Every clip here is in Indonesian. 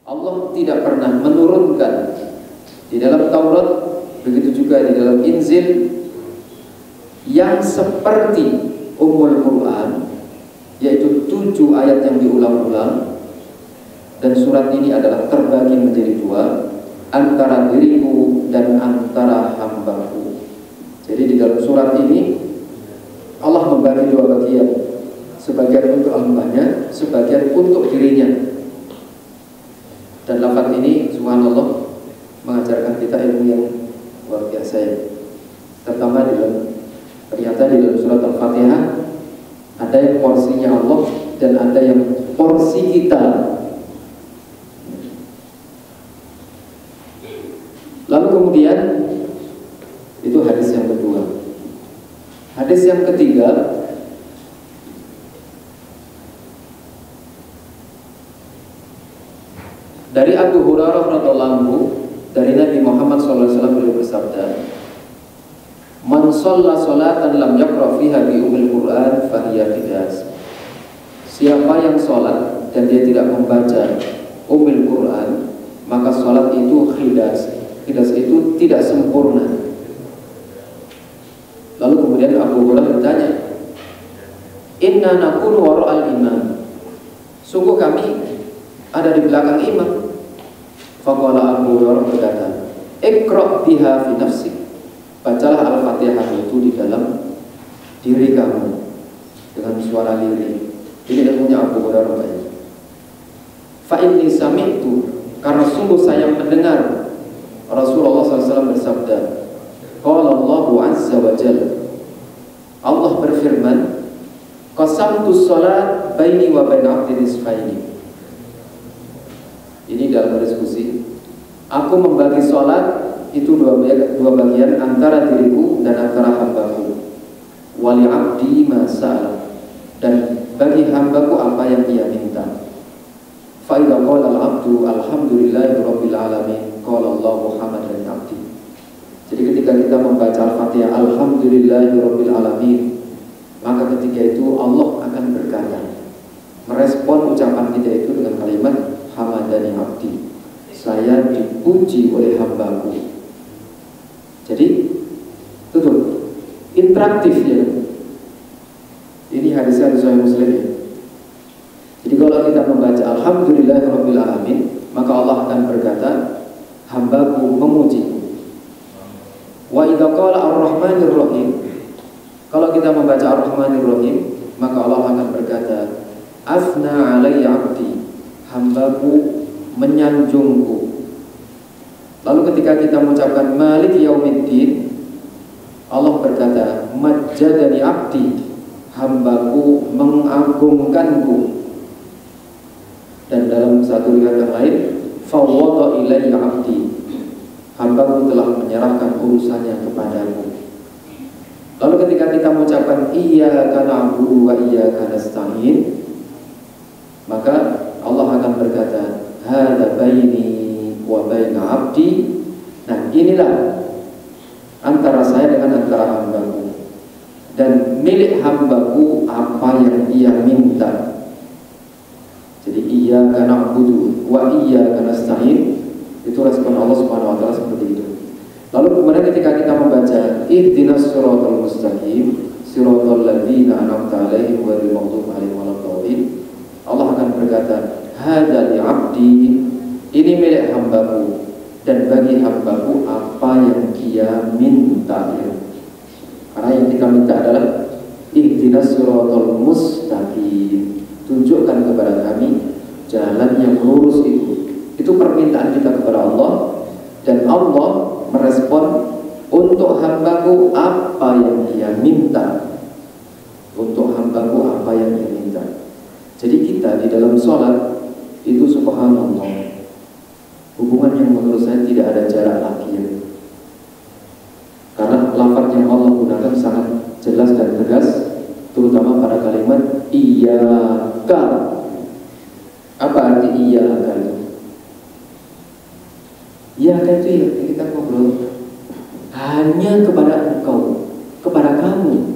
Allah tidak pernah menurunkan di dalam Taurat, begitu juga di dalam Injil, yang seperti Ummul Quran, yaitu 7 ayat yang diulang-ulang. Dan surat ini adalah terbagi menjadi 2, antara diriku dan antara hambaku. Jadi di dalam surat ini Allah membagi 2 bagian, sebagian untuk hambanya, sebagian untuk dirinya. Dan lafaz ini subhanallah mengajarkan kita ilmu yang luar biasa ya. Terutama ternyata di dalam surat Al-Fatihah ada yang porsinya Allah dan ada yang porsi kita. Lalu kemudian itu hadis yang kedua. Hadis yang ketiga dari Abu Hurairah radhiyallahu anhu, dari Nabi Muhammad SAW beliau bersabda, "Man shalla sholatan lam yaqra fiha bi ummil Qur'an fahiya qidas." Siapa yang sholat dan dia tidak membaca ummil Qur'an, maka sholat itu khidas. Khidas itu tidak sempurna. Lalu kemudian Abu Hurairah bertanya, "Inna nakunu wara'al imam." Sungguh kami ada di belakang imam. Faqala Abu Hurairah berkata, "Iqra' biha fi nafsik." Bacalah Al-Fatihah itu di dalam diri kamu dengan suara lirih. Ini ilmunya Abu Hurairah. Fa inni sami'tu, karena sungguh saya mendengar Rasulullah SAW bersabda, qala Allahu azza wa jalla, Allah berfirman, qasamtu sholat baini wa baina 'abdi nisfaini. Ini dalam diskusi, aku membagi sholat itu dua bagian, antara diriku dan antara hambaku. Wali 'abdi ma sa'ala, dan bagi hambaku apa yang dia minta. Fa idza qala al-'abdu alhamdulillahi rabbil alamin, qala Allahu hamadan 'abdi. Jadi ketika kita membaca Al-Fatihah alhamdulillahi rabbil alamin, maka ketika itu Allah akan berkata, merespon ucapan kita itu dengan kalimat hamadani 'abdi, saya dipuji oleh hambaku. Jadi tutup interaktif ya. Ini hadis-hadis Sahih Muslim ya. Jadi kalau kita membaca alhamdulillahirabbil alamin, maka Allah akan berkata, hambaku memujiku. Wa idza qala ar-rahmanir rahim, kalau kita membaca ar-rahmanir rahim, maka Allah akan berkata, afna alayya 'abdi, hambaku menyanjungku. Lalu ketika kita mengucapkan malik yaumiddin, Allah berkata, majjadani 'abdi, hambaku mengagungkanku. Dan dalam satu riwayat yang lain, fawwada ilayya 'abdi, hambaku telah menyerahkan urusannya kepadaku. Lalu ketika kita mengucapkan iyyaka na'budu wa iyyaka nasta'in, maka Allah akan berkata, hadza baini wa baina 'abdi. Nah, inilah antara saya dengan antara hambaku, dan milik hambaku apa yang dia minta. Jadi iyyaka na'budu wa iyyaka nasta'in, itu respon Allah Subhanahu wa taala seperti itu. Lalu kemudian ketika kita membaca ihdinas siratal mustaqim siratal ladzina an'amta 'alaihim ghairil maghdubi 'alaihim waladdallin, Allah akan berkata, hadza li 'abdi, ini milik hambaku, dan bagi hambaku apa yang dia minta. Karena yang kita minta adalah ihdinas siratal mustaqim, tunjukkan kepada kami jalan yang lurus itu. Itu permintaan kita kepada Allah, dan Allah merespon untuk hambaku apa yang dia minta. Untuk hambaku apa yang dia minta. Jadi kita di dalam sholat itu subhanallah, hubungan yang menurut saya tidak ada jarak lagi ya. Karena lafaz yang Allah gunakan sangat jelas dan tegas, terutama pada kalimat iyyaka. Apa arti iyyaka itu? Iyyaka itu ya kita ngobrol hanya kepada engkau, kepada kamu.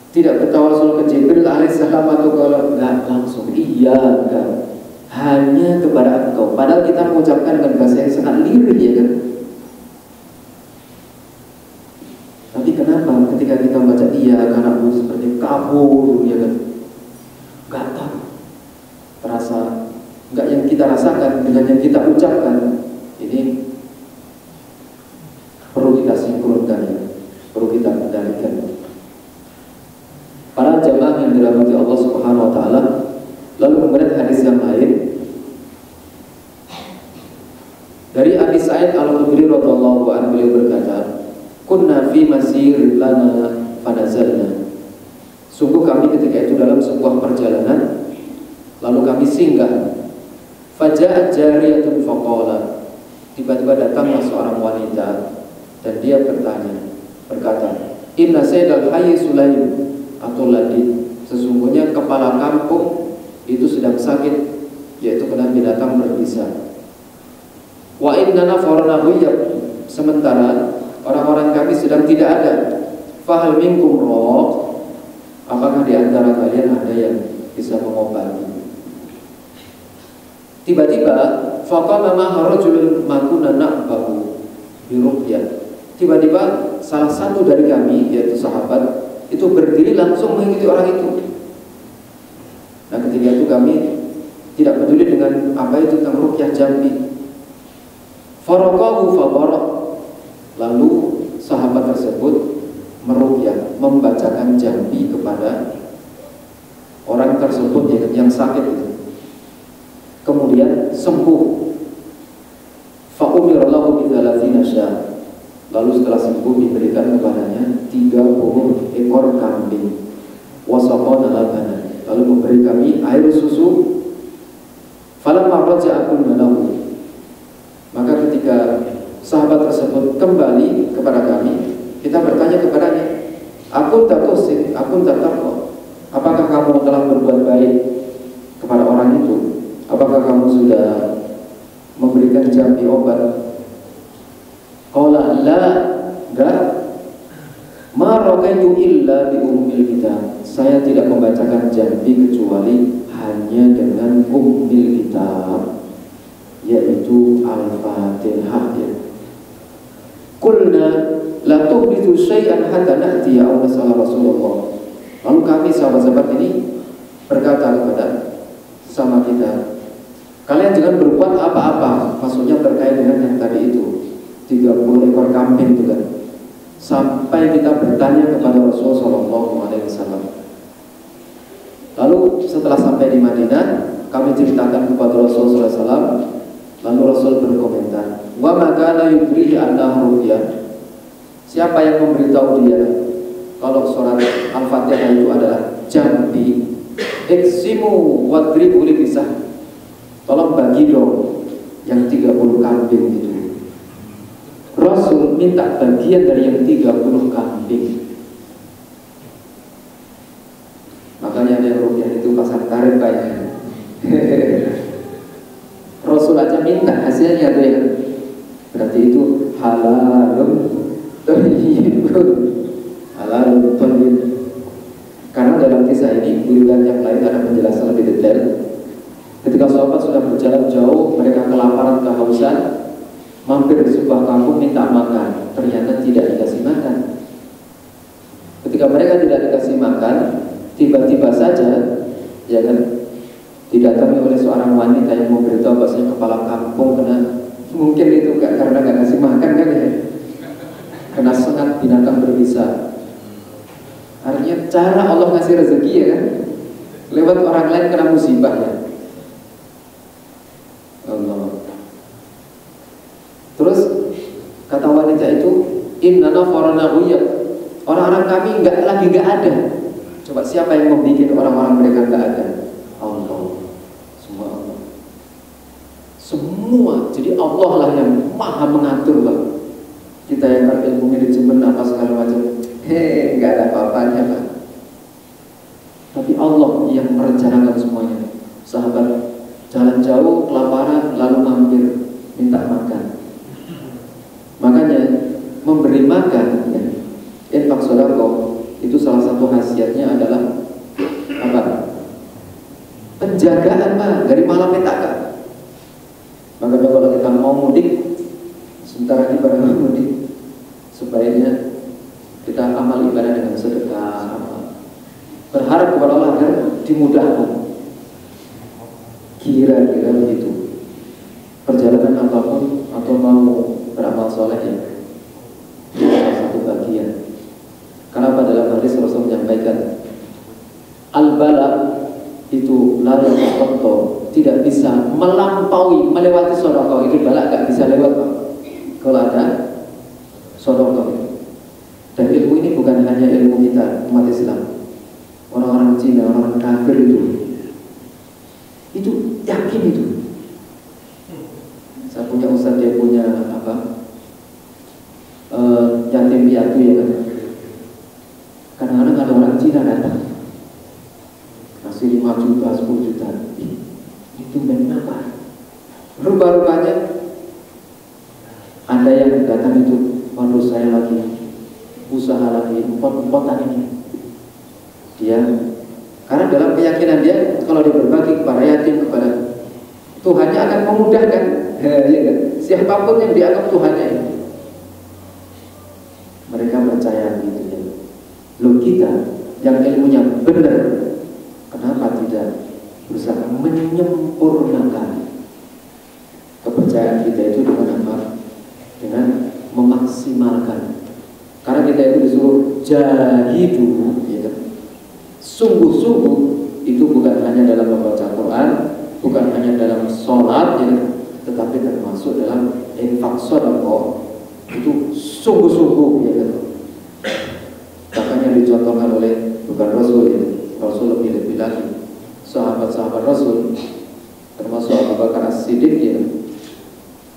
Tidak bertawasul ke Jibril alaihissalam atau kalau enggak, langsung iyyaka, hanya kepada engkau. Padahal kita mengucapkan dengan bahasa yang sangat lirih, ya kan? Tapi kenapa ketika kita membaca iya karena seperti kabur, ya kan? Gak tahu, terasa nggak yang kita rasakan dengan yang kita ucapkan. Ini perlu kita sinkronkan, ya, perlu kita kendalikan. Para jamaah yang dirahmati Allah Subhanahu Wa Taala, lalu kemudian hadis yang lain dari Abi Sa'id Al-Khudri radhiyallahu anhu, beliau berkata, kunna fi masir lana fanazalna. Sungguh kami ketika itu dalam sebuah perjalanan, lalu kami singgah. Faja'at jariyatun faqala. Tiba-tiba datanglah seorang wanita dan dia berkata, inna sayyidal hayy Sulaim atau ladi, sesungguhnya kepala kampung itu sedang sakit, yaitu kena binatang berbisa. Wa innana farana ghiyab, sementara orang-orang kami sedang tidak ada. Fahal minkum roh, apakah di antara kalian ada yang bisa mengobati? Tiba-tiba faqama ma'a rajulun makuna na'bahu biruqyah. Tiba-tiba salah satu dari kami, yaitu sahabat, itu berdiri langsung mengikuti orang itu. Nah, ketika itu kami tidak peduli dengan apa itu tentang ruqyah jambi. Faraqahu fabarak. Lalu sahabat tersebut meruqyah, membacakan jambi kepada orang tersebut yang sakit itu. Kemudian sembuh. Fa'umira lahu bi 30 syah. Lalu setelah sembuh diberikan kepadanya 30 ekor kambing. Wasaqana labana. Lalu memberi kami air susu. Falamma raja'akun lahu. Maka ketika sahabat tersebut kembali kepada kami, kita bertanya kepadanya, akun tak tahu, apakah kamu telah berbuat baik kepada orang itu? Apakah kamu sudah memberikan jambi obat? Qala la, enggak. Ma raqaitu illa bi ummil kitab. Saya tidak membacakan jambi kecuali hanya dengan ummil kitab, yaitu Al-Fatihah, ya. Qulna la tuhbithu syai'an hatta na'tiya aw nasala Rasulullah. Lalu kami sahabat-sahabat ini berkata kepada sama kita, kalian jangan berbuat apa-apa, maksudnya terkait dengan yang tadi itu 30 ekor kambing itu kan, sampai kita bertanya kepada Rasul Sallallahu Alaihi Wasallam. Lalu setelah sampai di Madinah, kami ceritakan kepada Rasul Sallallahu Alaihi Wasallam. Lalu Rasul berkomentar, wa makana yudri annahu ruqyah. Siapa yang memberitahu dia kalau surat Al-Fatihah itu adalah jambi? Iksimu wadribu libisah. Tolong bagi dong yang 30 kambing itu. Rasul minta bagian dari yang 30 kambing. Makanya ada yang ruqyah itu pasang karet banyak. Rasul aja minta hasilnya tuh, ya. Berarti itu halalun thayyibun. Halalun thayyib. Karena dalam kisah ini, riwayat yang lain ada penjelasan lebih detail. Ketika sahabat sudah berjalan jauh, mereka kelaparan, kehausan, mampir di sebuah kampung minta makan. Ternyata tidak dikasih makan. Ketika mereka tidak dikasih makan, tiba-tiba saja, ya kan, didatangi oleh seorang wanita yang memberitahu bahasanya kepala kampung kena, mungkin itu karena nggak kasih makan kan, ya, kena sengat binatang berbisa. Artinya cara Allah ngasih rezeki, ya kan, lewat orang lain kena musibah, ya. Allah. Terus kata wanita itu, innana farana ghuyab. Orang-orang kami nggak ada. Coba siapa yang membuat orang-orang mereka nggak ada? Allah. Semua. Jadi Allah lah yang maha mengatur, Pak. Kita yang berilmu manajemen apa segala macam, nggak ada apa-apanya, Pak. Tapi Allah yang merencanakan semuanya. Sahabat jalan jauh, kelaparan, lalu mampir minta makan. Makanya memberi makan, ya, infak sedekah itu salah satu khasiatnya adalah apa? penjagaan Pak dari malapetaka. Makanya kalau kita mau mudik, sebentar lagi barang mudik, sebaiknya kita amal ibadah dengan sedekah, berharap kepada Allah agar dimudahkan. Kira-kira begitu. Perjalanan apapun atau mau beramal soleh ya, itu salah satu bagian. Karena pada dalam hadis Rasul menyampaikan, al-bala itu lalu konto tidak bisa melampaui melewati sedekah. Itu bala nggak bisa lewat Pak, kalau ada sedekah. Dan ilmu ini bukan hanya ilmu kita umat Islam, orang-orang Cina, orang kafir itu yakin itu. Saya punya ustaz, dia punya yatim piatu ya kan. Kadang-kadang ada orang Cina datang kasih 5 juta, 10 juta. Itu benar apa? Rupa-rupanya ada yang datang itu, waduh saya lagi usaha lagi empot-empotan ini. Dia karena dalam keyakinan dia kalau dia berbagi kepada yatim, kepada Tuhannya akan memudahkan. Ya kan? Siapapun yang dianggap Tuhannya itu, mereka percaya gitu ya. Loh kita yang ilmunya benar, kenapa tidak berusaha menyempurnakan kepercayaan kita itu dengan apa? Dengan memaksimalkan. Karena kita itu disuruh jahidu, ya kan? Sungguh-sungguh itu bukan hanya dalam membaca Quran, bukan hanya dalam sholat, ya, tetapi termasuk dalam infak sedekah. Itu sungguh-sungguh, ya kan? Bahkan yang dicontohkan oleh bukan Rasul, ya. Rasul lebih lagi sahabat-sahabat Rasul, termasuk Abu Bakar As-Siddiq, ya,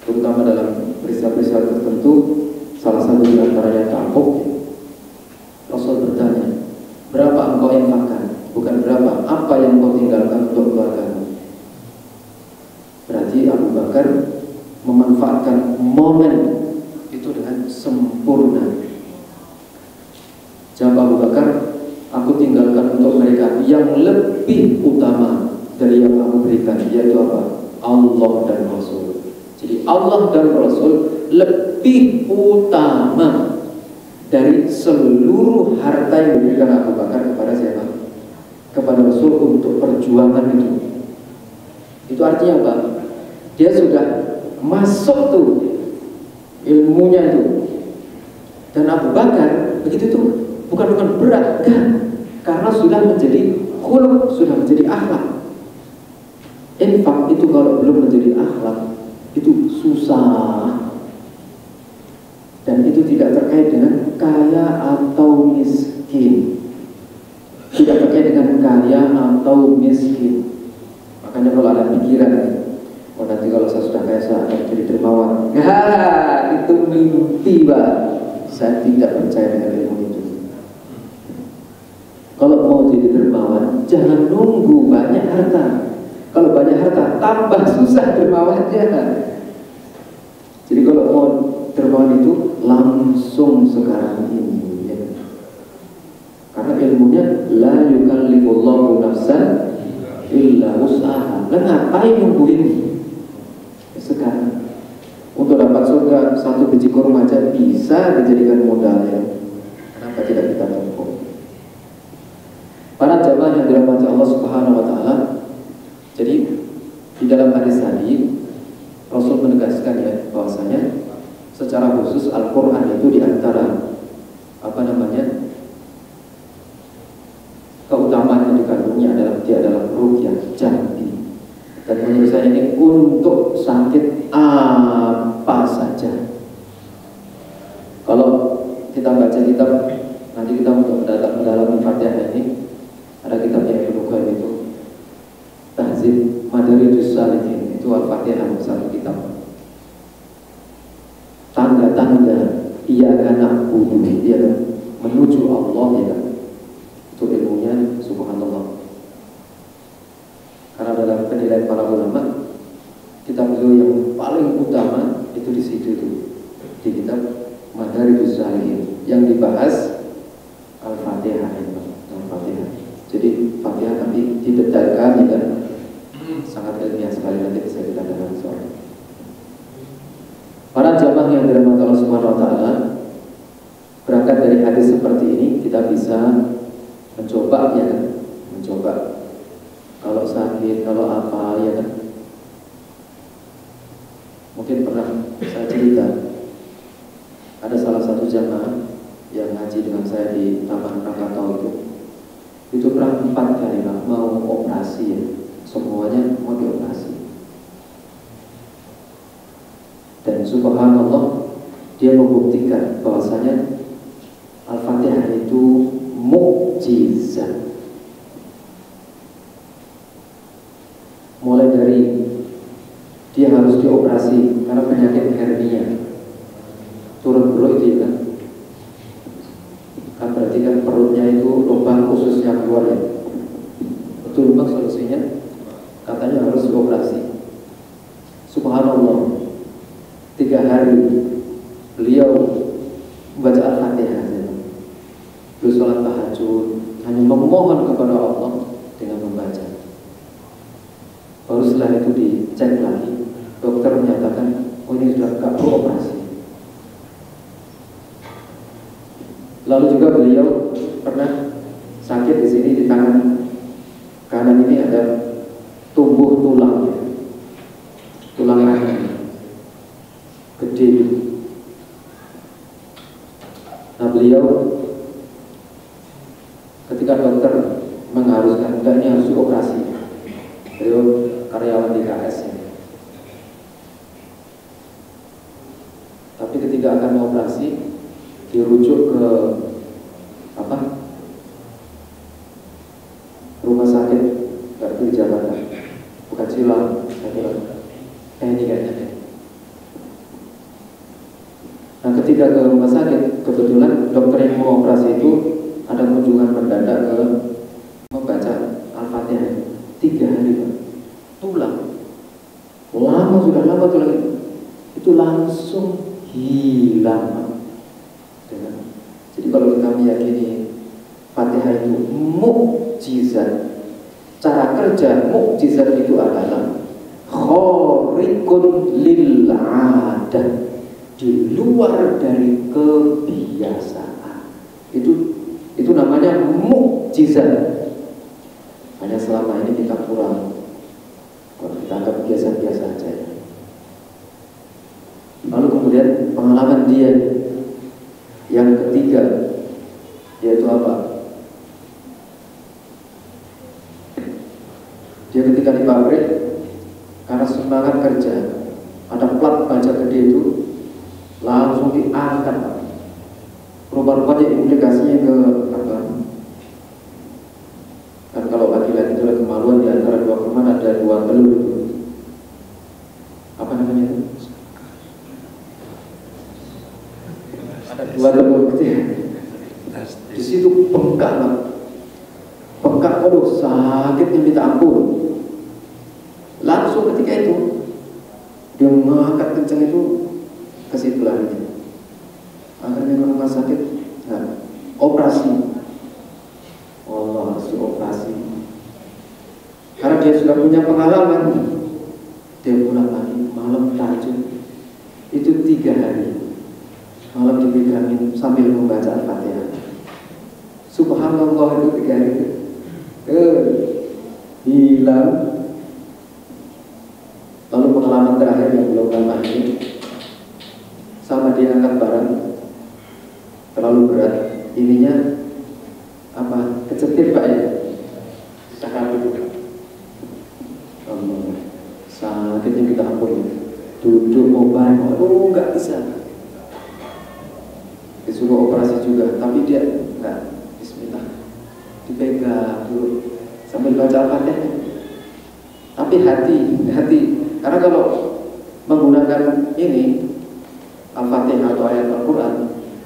terutama dalam peristiwa-peristiwa tertentu. Salah satu di antaranya Tabuk, Rasul bertanya, berapa engkau infakkan? Bukan berapa, apa yang kau tinggalkan untuk keluargamu? Berarti Abu Bakar memanfaatkan momen itu dengan sempurna. Jawab Abu Bakar, aku tinggalkan untuk mereka yang lebih utama dari yang aku berikan, yaitu apa? Allah dan Rasul. Jadi Allah dan Rasul lebih utama dari seluruh harta yang diberikan Abu Bakar kepada siapa? Kepada Rasul untuk perjuangan itu. Itu artinya apa? Dia sudah masuk tuh ilmunya itu. Dan Abu Bakar begitu tuh bukan berat kan? Karena sudah menjadi khuluq, sudah menjadi akhlak. Infak itu kalau belum menjadi akhlak itu susah. Dan itu tidak terkait dengan kaya atau miskin. Tidak terkait dengan kaya atau miskin. Makanya kalau ada pikiran, oh nanti kalau saya sudah kaya saya akan jadi dermawan. Itu mimpi Pak. Saya tidak percaya dengan ilmu itu. Kalau mau jadi dermawan, jangan nunggu banyak harta. Kalau banyak harta, tambah susah dermawannya. Jadi kalau mau dermawan itu langsung sekarang ini, ya. Karena ilmunya la yukallifullahu nafsan illa wus'aha. Lah ngapain nunggu ini? Sekarang untuk dapat surga 1 biji kurma aja bisa dijadikan modalnya. Kenapa tidak kita tempuh? Para jamaah yang dirahmati Allah Subhanahu wa taala. Jadi di dalam hadis tadi Rasul menegaskan ya bahwasanya secara khusus Al-Quran itu diantara keutamaan yang dikandungnya adalah dia adalah ruqyah jadi. Dan menurut saya ini untuk sakit apa saja. Kalau kita baca kitab, nanti kita untuk mendalami Fatihah ini, ada kitab yang kedua itu Tahzib Madarijus Salikin, itu Al-Fatihah, satu kitab. Tanda-tanda Iyyaka na'budu, ya, menuju Allah, ya, itu ilmunya subhanallah. Karena dalam penilaian para ulama, kitab beliau yang paling utama itu di situ tuh, di kitab Madarijus Salikin yang dibahas Al-Fatihah, Al-Fatihah. Jadi Fatihah nanti didetailkan, ya kan, yang dirahmati Allah Subhanahu wa taala, berangkat dari hadis seperti ini kita bisa mencoba ya kan? Mencoba kalau sakit, kalau apa ya kan. Mungkin pernah saya cerita ada salah satu jamaah yang ngaji dengan saya di Taman Krakatau itu pernah 4 kali Pak mau operasi ya, semuanya mau dioperasi. Dan subhanallah dia membuktikan bahwasanya Al-Fatihah itu mukjizat. Mulai dari dia harus dioperasi karena penyakit hernia, turun perut itu kan, berarti kan perutnya itu lubang khusus yang keluar ya. Itu lubang solusinya katanya harus dioperasi. Subhanallah, 3 hari beliau membaca Al-Fatihah, beliau sholat tahajud, hanya memohon kepada Allah dengan membaca. Baru setelah itu dicek lagi, dokter menyatakan, oh ini sudah tidak perlu operasi. Lalu juga beliau pernah sakit di sini di tangan kanan ini ada tumbuh tulang, ya. Tulang rahang gede. Nah beliau ketika dokter mengharuskan ini harus dioperasi, beliau karyawan di KS ya. Tapi ketika akan operasi dirujuk ke rumah sakit berarti di Jakarta, bukan Silang, ini kayaknya. Nah ketika ke rumah sakit, kebetulan dokter yang mau operasi itu ada kunjungan mendadak ke membaca Al-Fatihah 3 hari Pak. Tulang lama tulang itu langsung hilang Pak. Jadi kalau kita meyakini Fatihah itu mukjizat, cara kerja mukjizat itu adalah khariqun lil 'adah, di luar dari kebiasaan. Itu namanya mukjizat. Hanya selama ini kita kurang, kalau kita anggap biasa-biasa aja. Lalu kemudian pengalaman dia yang ketiga yaitu apa? Dia ketika di pabrik karena semangat kerja, ada plat baja gede itu langsung diangkat. Rupa-rupanya implikasinya ke apa? Kan kalau laki-laki itu ada kemaluan di antara 2 korban, ada 2 telur itu. Apa namanya itu? Ada 2 telur kecil. Di situ bengkak, waduh sakitnya minta ampun. Langsung ketika itu dia mengangkat kencang itu ke situ larinya. Akhirnya ke rumah sakit, nah, operasi. Allah harus dioperasi. Karena dia sudah punya pengalaman, dia pulang lagi malam tahajud. Itu 3 hari malam dipegangin sambil membaca Al-Fatihah. Subhanallah, itu 3 hari itu hilang. Lalu pengalaman terakhir yang belum lama ini, sama dia angkat barang terlalu berat, ininya apa, kecetir Pak ya, sakit itu. Sakitnya kita ampun, duduk mau bareng, nggak bisa. Disuruh operasi juga, tapi dia enggak, bismillah, dipegang dulu sambil baca Al-Fatihah. Tapi hati, karena kalau menggunakan ini Al-Fatihah atau ayat Al-Quran,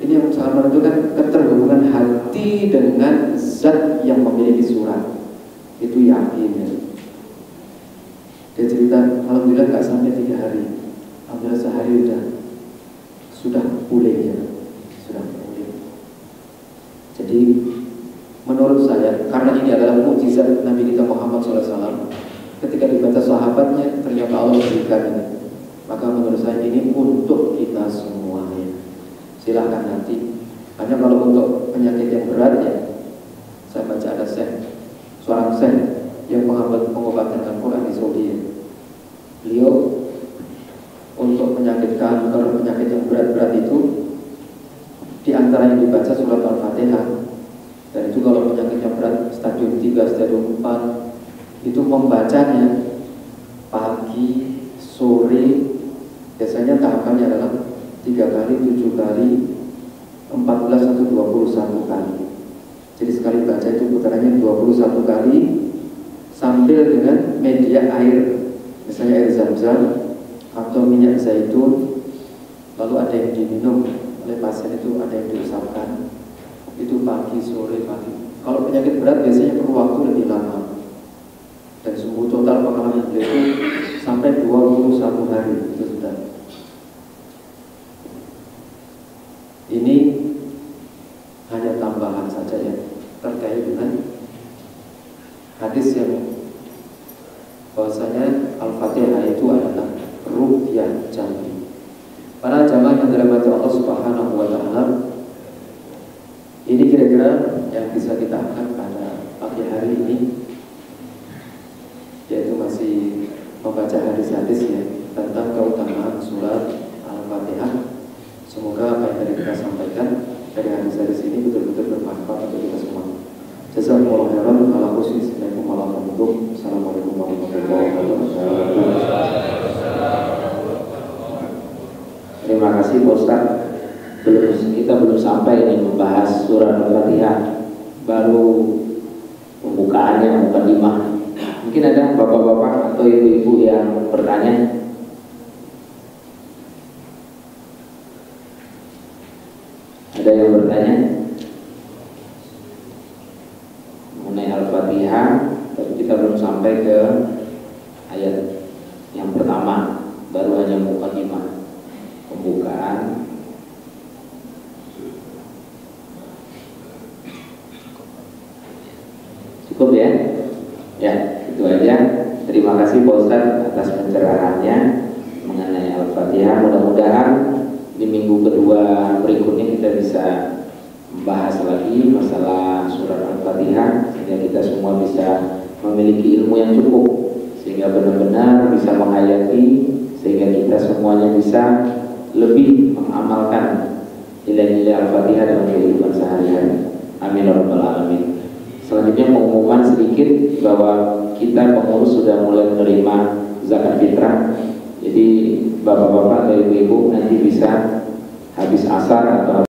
ini yang sangat menentukan keterhubungan hati dengan zat yang memiliki surat. Itu yakin ya. Dia cerita, alhamdulillah nggak sampai 3 hari, alhamdulillah sehari sudah pulih ya. Jadi menurut saya, karena ini adalah mukjizat Nabi kita Muhammad SAW, ketika dibaca sahabatnya ternyata Allah berikan ini. Maka menurut saya ini untuk kita semuanya. Silahkan nanti. Hanya kalau untuk penyakit yang berat ya, saya baca ada seorang yang pengobatan Al-Quran di Saudi. Beliau untuk penyakit kanker, penyakit yang berat-berat itu, di antara yang dibaca surat Al-Fatihah. Dan itu kalau penyakit yang berat stadium 3, stadium 4, itu membacanya pagi, sore, biasanya tahapannya adalah 3 kali, 7 kali, 14 atau 21 kali. Jadi sekali baca itu putarannya 21 kali sambil dengan media air, misalnya air zam-zam atau minyak zaitun, lalu ada yang diminum oleh pasien itu, ada yang diusapkan, itu pagi, sore, pagi. Kalau penyakit berat biasanya perlu waktu lebih lama, dan sembuh total pengalaman beliau itu sampai 21 hari itu sudah. Ini hanya tambahan saja ya terkait dengan hadis yang bahwasanya Al-Fatihah itu adalah ruqyah jami. Para jamaah yang dirahmati Allah Subhanahu wa taala, ini kira-kira yang bisa kita angkat pada pagi hari ini, yaitu masih membaca hadis-hadis ya tentang keutamaan surat Al-Fatihah. Semoga apa yang tadi kita sampaikan dari hadis-hadis ini betul-betul bermanfaat untuk kita semua. Jazakumullah khairan ala husni istina'ikum wa rahmatullahi. Assalamualaikum warahmatullahi wabarakatuh. Terima kasih Pak Ustaz. Kita belum sampai ini membahas surat Al-Fatihah, baru pembukaannya, mukadimah. Mungkin ada bapak-bapak atau ibu-ibu yang bertanya. Ada yang bertanya mengenai Al-Fatihah, tapi kita belum sampai ke ayat yang pertama, baru hanya mukadimah, pembukaan. Cukup ya? Ya, itu aja. Terima kasih Pak Ustadz atas pencerahannya mengenai Al-Fatihah. Mudah-mudahan di minggu kedua berikutnya kita bisa membahas lagi masalah surat Al-Fatihah, sehingga kita semua bisa memiliki ilmu yang cukup, sehingga benar-benar bisa menghayati, sehingga kita semuanya bisa lebih mengamalkan nilai-nilai Al-Fatihah dalam kehidupan sehari-hari. Amin ya rabbal alamin. Selanjutnya pengumuman sedikit bahwa kita pengurus sudah mulai menerima zakat fitrah. Jadi bapak-bapak dan ibu-ibu nanti bisa habis asar atau